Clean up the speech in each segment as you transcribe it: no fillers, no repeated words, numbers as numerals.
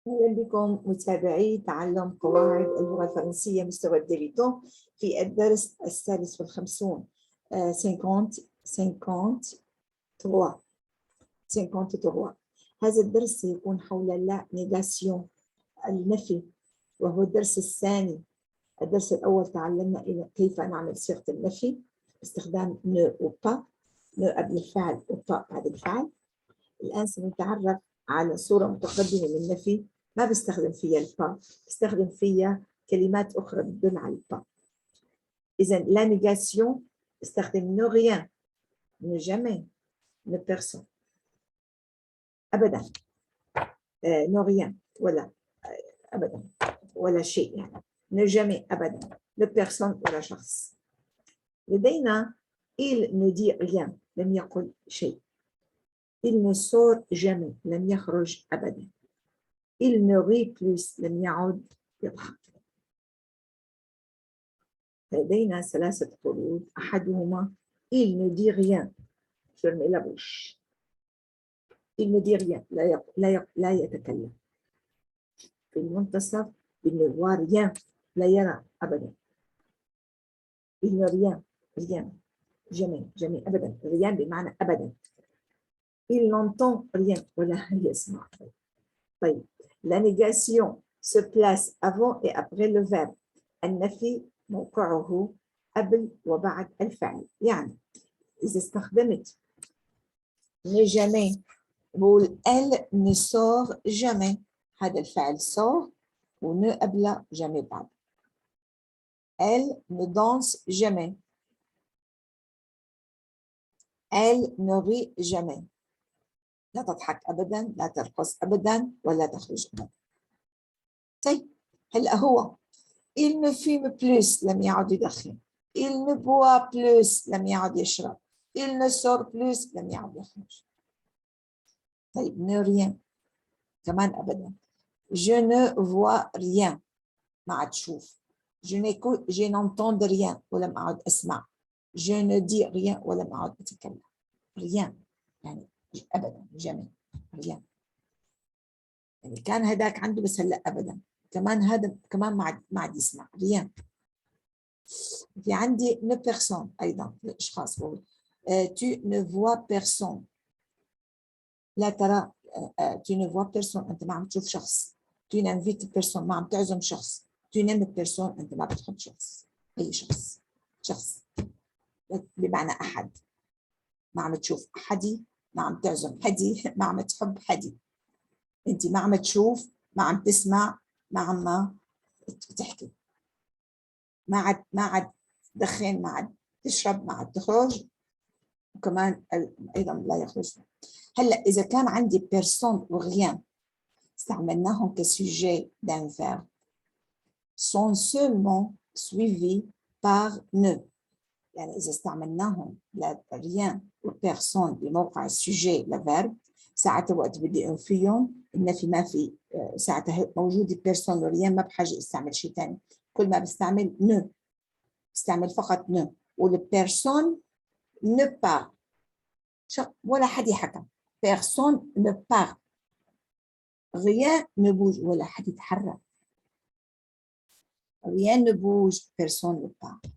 أهلا بكم متابعي تعلم قواعد اللغة الفرنسية مستوى الديبيتون في الدرس السادس والخمسون 53. هذا الدرس سيكون حول لا نيغاسيون النفي، وهو الدرس الثاني. الدرس الأول تعلمنا كيف نعمل صيغة النفي باستخدام نو و با، نو قبل الفعل و با بعد الفعل. الآن سنتعرف على صورة متقدمة للنفي ما بستخدم فيها البا، بستخدم فيها كلمات أخرى بتدل على البا. إذا لا نيغاسيون بستخدم نو ريان، نو جامي، نو بيرسون، أبدا، نو ريان ولا أبدا ولا شيء، يعني نو جامي أبدا، نو بيرسون ولا شخص. لدينا il ne dit rien، لم يقل شيء. il ne sort jamais، لم يخرج أبدا. il ne rit plus، لم يعد يضحك. لدينا ثلاثة قيود، أحدهما il ne dit rien، fermez la bouche. il ne dit rien، لا يتكلم. في المنتصف il ne voit rien، لا يرى أبدا. il ne rien، rien، jamais، jamais أبدا. rien بمعنى أبدا. il n'entend rien، ولا يسمع. طيب، la négation se place avant et après le verbe. النفي موقعه قبل وبعد الفعل. يعني إذا استخدمت ne jamais بقول elle ne sort jamais، هذا الفعل sort ون قبله jamais بعد. elle ne danse jamais، elle ne rit jamais، لا تضحك أبدا، لا ترقص أبدا، ولا تخرج أبدا. طيب، هلا هو il ne fume plus، لم يعد يدخن. il ne boit plus، لم يعد يشرب. il ne sort plus، لم يعد يخرج. طيب، ne rien كمان أبدا. je ne vois rien، ما عاد شوف. je n'entends rien، ولم أعد أسمع. je ne dis rien، ولم أعد أتكلم. rien يعني أبدا، jamais rien. يعني كان هذاك عنده بس هلا أبدا. كمان هذا كمان ما عاد يسمع rien. في عندي ne personne أيضا الأشخاص بقول tu ne vois personne، لا ترى. tu ne vois personne، أنت ما عم تشوف شخص. tu n'invites personne، ما عم تعزم شخص. tu n'aimes personne، أنت ما بتحب شخص. أي شخص، شخص بمعنى أحد. ما عم تشوف أحدي، ما عم تعزم حدي، ما عم تحب حدي. أنت ما عم تشوف، ما عم تسمع، ما عم تحكي. ما عاد تدخن، ما عاد تشرب، ما عاد تخرج، وكمان أيضا لا يخرج. هلا إذا كان عندي بيرسون وغيان استعملناهم كسوجي d'un verbe sont seulement suivis par ne. يعني إذا استعملناهم لريان وبيرسون بموقع السوجي لفيرب، ساعتها وقت بدي أنفيهم النفي ما في، ساعتها موجود بيرسون وريان، ما بحاجة استعمل شيء ثاني. كل ما بستعمل ne، بستعمل فقط ne. والبيرسون ne parle، ولا حد يحكى. personne ne parle، rien ne bouge، ولا حد يتحرك. rien ne bouge، personne ne parle.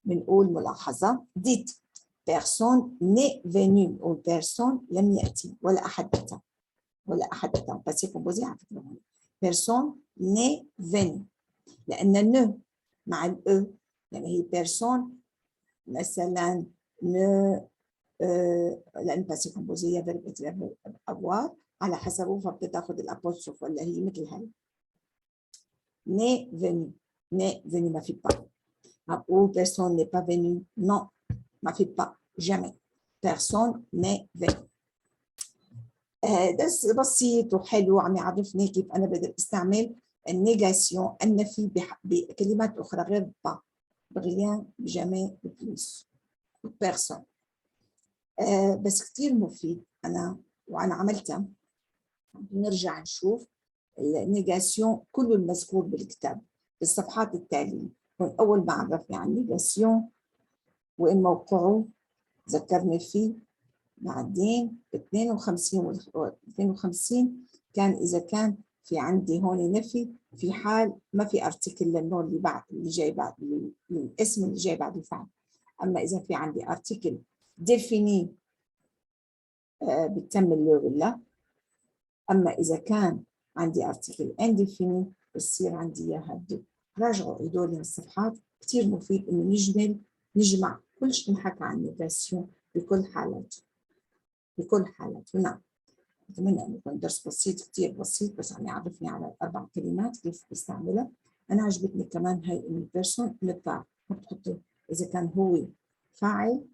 بنقول ملاحظة dites personne n'est venu، أو personne لم يأتي، ولا أحد أتى، ولا أحد أتى. بس يكون على فكرة personne n'est venu، لأن ne مع الأ، يعني هي personne مثلا ne لأن باسي كومبوزية فيرب avoir على حسبه، فبتاخد الأبوستروف ولا هي مثل هاي. n'est venu، n'est venu ما في pas. ou personne n'est pas venu، non ما في pas، jamais personne n'est venu. درس بسيط وحلو عم يعرفني كيف أنا بقدر استعمل النيغاسيون النفي بكلمات أخرى غير pas، بغيان، بجامي، ببلوس، بيرسون. بس كتير مفيد وأنا عملتها. نرجع نشوف النيغاسيون كله المذكور بالكتاب بالصفحات التالية. أول ما عرفني عن النيغاسيون وإن موقعه ذكرني فيه. بعدين 52 كان إذا كان في عندي هون نفي في حال ما في ارتكل للنوع اللي بعد اللي جاي بعد الاسم اللي جاي بعد الفعل. اما اذا في عندي ارتكل ديفيني بتكمل لو ولا. اما اذا كان عندي ارتكل انديفيني بصير عندي اياها دو. راجعوا هدول الصفحات، كثير مفيد انه نجمع كل شيء انحكى عن النيجاسيون بكل حالاته بكل حالاته. نعم، أتمنى أن يكون درس بسيط، كتير بسيط، بس عم يعرفني على 4 كلمات كيف بستعملها. أنا عجبتني كمان هاي البيرسون للفعل، بتحطي إذا كان هو فاعل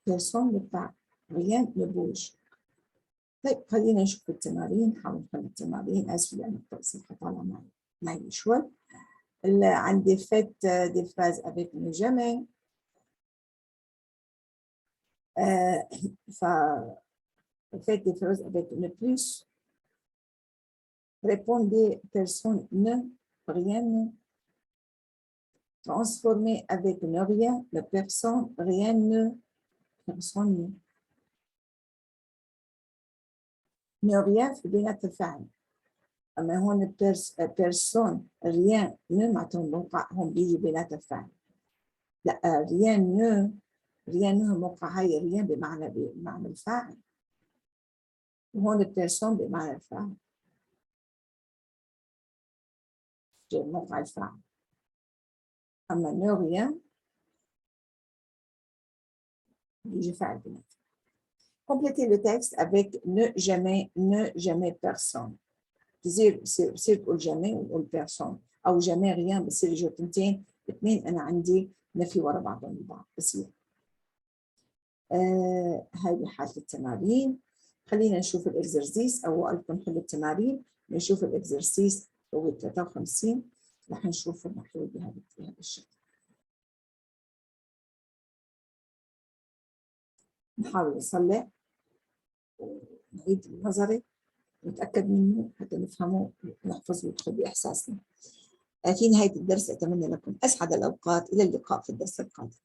بيرسون للفعل، ريان لبوج. طيب خلينا نشوف التمارين، نحاول نحل التمارين. آسفة لأن الصفحة طالعة معي شوي. عندي فيت دي فراز افيك نو جامي. ف faites des phrases avec ne plus. Répondez personne ne, rien ne. Transformez avec ne rien, le personne, rien ne, personne ne. Ne rien في بينات الفعل. أما هون personne rien ne معناتهم موقع هم بيجي بينات الفعل. لا rien ne rien ne موقع هاي rien بمعنى الفاعل. وهون personne بمعنى الفاعل. موقع الفاعل. أما ne rien بيجي فاعل بينات. Complétez le texte avec ne jamais personne. بصير تقول jamais ونقول personne أو jamais rien، بصير يجوا تنتين اثنين أنا عندي نفي ورا بعضهم البعض بصير. هاي بحالة التمارين. خلينا نشوف الإكزرسيس أو قلت نحل التمارين. نشوف الإكزرسيس هو 53 رح نشوفه محلول بهذا الشكل. نحاول نصلح ونعيد النظري نتأكد منه حتى نفهمه ونحفظه ويدخل بإحساسنا. في نهاية الدرس أتمنى لكم أسعد الأوقات. إلى اللقاء في الدرس القادم.